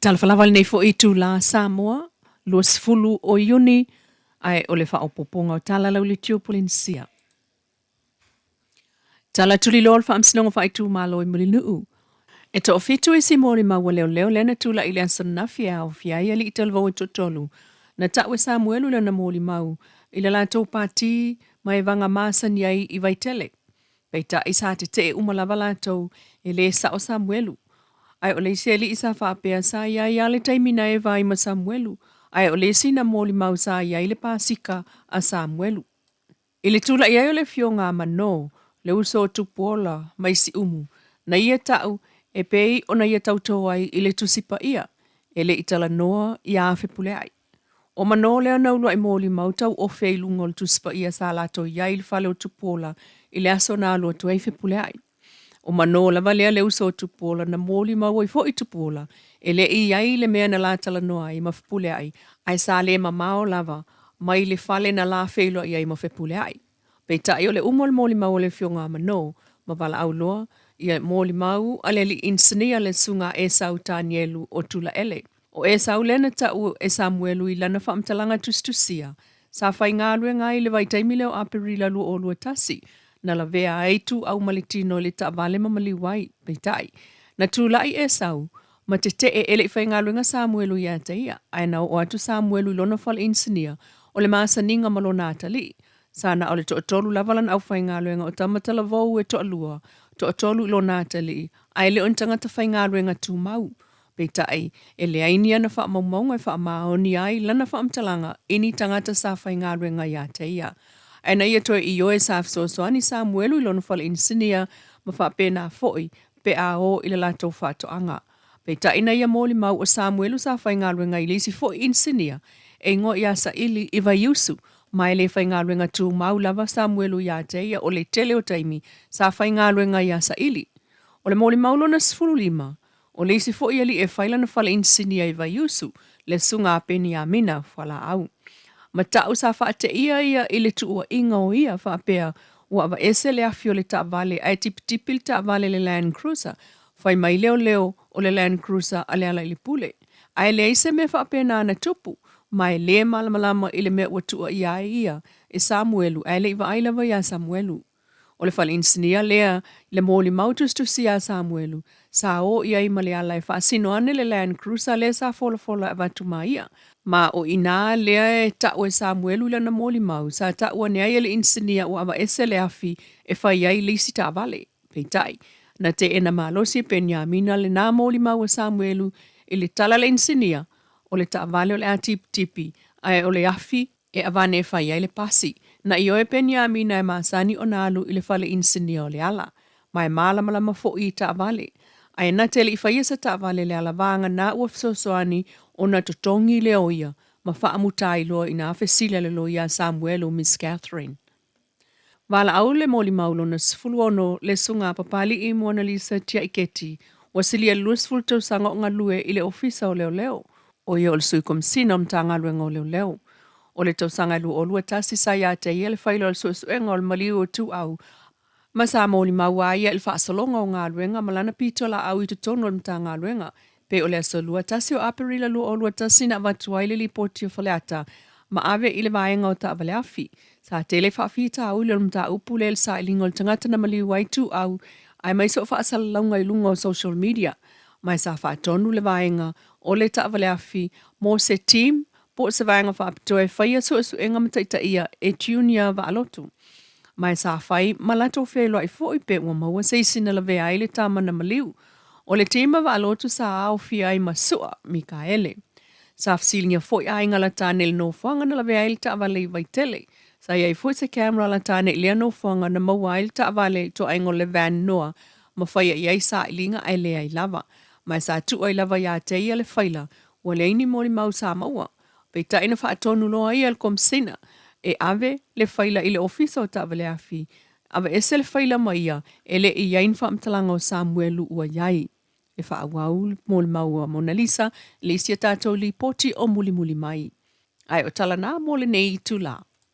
Talafalava nei fo i TALA Samoa, lua sifulu o Iuni, ai o le whaopoponga o tala lau le tiu polinsia. Tala tuli loa le whaamsinonga whaitu malo i muli nuu. E to ofitu e si mori maua leo leo lena tula i le ansana fia o fia ia li italvo i totolu. Na tawe Samuelu le na moli mau, i le lato pati mai vanga masan iai i vaitele. Peita isa te umalava lato e le sa o Samuelu. Ai o le seli isa whaapea sa iai ale taimina e vai ma Samuelu. Ai o le sina moli mau sa iai le pasika a Samuelu. I le tula iai o le fionga mano, le uso o tupuola mai si umu. Na ia tau e pei o na ia tautou ai i le tusipa ia. E le itala noa i a pule ai. O mano lea naulua i moli mau tau o feilungo le tusipa ia sa lato iai le fale o tupuola i le aso na alua tu ai pule ai. O mano lava lea le uso o tupuola na moli mau i fo i tupuola. E le i ai le mea na la tala noa ai ma pule ai. Ai sa le mamao lava mai le fale na la feilo i ai ma pule ai. Peita i o le umol moli mau le fionga mano ma wala au loa. Ia moli mau ale li insania le sunga e sau tanielu o tula ele. O e sau lena tau e Samuelu i lana whaamtalanga tustusia. Sa whai ngā lue ngai le vai taimile o aperila lu o lua tasi. Na la vea aitu au malitino le ta vale mamali wai peitai. Na tūlai e sau, ma te e ele whai ngā lue ngā Samuelu i ata ia. Aina o atu Samuelu i lona whal insania o le maasa ninga malo Natali. Sana o le to'atolu lavalan au whai ngā lue ngā o tamatala vau e to'alua. To'atolu lo Natali, ai le on tangata whai ngā ruenga tū mau. Peitai, e le ainia na wha maunga e wha maoni ai lana wha amtalanga ini tangata sa whai ngā ruenga i a te ia. Ai na ia toi i oe sa fsosoani Samuelu i lona whala insinia ma wha pēnā foi, pe a o i le lato wha toanga. Peitai na ia moli mau o Samuelu sa whai ngā ruenga i lisi foi insinia, e ngo i asa ili i vai usu, mai le whai ngā ruenga tū mau lava Samuelu i a te ia o le tele o taimi sa whai ngā ruenga i asa ili. O le moli mau lona sifuru lima, o le isi foi ali e whaila na whala insinia i vai usu, le sunga peni a mina whala au. Ma tau sa wha te ia i le tuua inga o ia wha pea ua wa ese le afio le ta vale ai tipitipil ta vale le Land Cruiser, whai mai leo leo o le Land Cruiser a le ala ili pule. Ai le ise me wha pea na tupu, mai le malamalama i le mea ua tua ia e Samuelu, ai le iwa ailawa ia Samuelu. O le whale insinia lea le mōli mautustu si a Samuelu, sa o ia i male ala e whaasino ane le Land Cruiser le sa fola e watu ia. Ma o ina lea e ta'u e Samuelu lana mōli mau, sa ta'u ane ai le insinia o awa ese le afi e whai ai lisi ta vale, peitai. Na te ena malosi e penya mina le nā mōli mau e Samuelu i le tala le insinia o le ta vale o le a tipi, ai o le afi e awane e whai ai le pasi. Na i oe penya mina e masani o nalu i le whale insinia o le ala, mai malamalama fo i ta vale. Ai na tele i whai esa ta vale le ala vanga na ua fsosoani o na totongi le oia, ma wha amutai loa i na awhesila le loia Samuelu Miss Catherine. Wala au le moli maulo na sifulu ono le sunga papali i Mona Lisa tia iketi, wasili a luasful tau sanga o ngā lue i le ofisa o leo leo, o ia o le sui komsina o mta ngā lue ngā leo leo. O le tau sanga lu o lua tasi sa ia te ia le whailo al suesuenga o le maliu o tu au. Ma sa moli maua ia il whaasalonga o ngā luenga malana pitola au i tutono o mta ngā luenga. Pe o le aso lua tasi o aperila lu o lua tasi na watuai le li poti o whaleata. Ma ave i le vaenga o ta avale afi. Sa te le whaafita au le mta upu le sa ilingo le tangata na maliu ai tu au. Ai mai so whaasalonga i lunga o social media. Mai sa whaatonu le vaenga o le ta avale afi mo se team. Po se vaenga whaapitoe whaia suesuenga mataita ia e tunia wa alotu. Mai sa whai malato whelo ai fo i pe ua maua seisina la vea ai le tamana maliu. O le tima wa alotu sa au fia ai masua, Mikaele. Sa fsilinga fo i ainga la tane le no whanga na la vea ai le ta avale i vaitele. Sa iai fo se camera la tane lea no whanga na maua ai le ta avale to aingo le van noa. Ma whaia iai sa ilinga ai lea ai lava. Mai sa tu ai lava ia te ia le whaila. Wa le ini mori mau sa maua. Peita ina whaatonu loa ia al komsina. E ave le whaila i le ofisa o ta'avale afi. Ave ese le whaila maia e le i yain whaamtalanga o Samuelu ua iai. E whaawau mōle maua Mona Lisa le isia tātou li poti o muli mai. Ai o tala nā mōle nei i tula.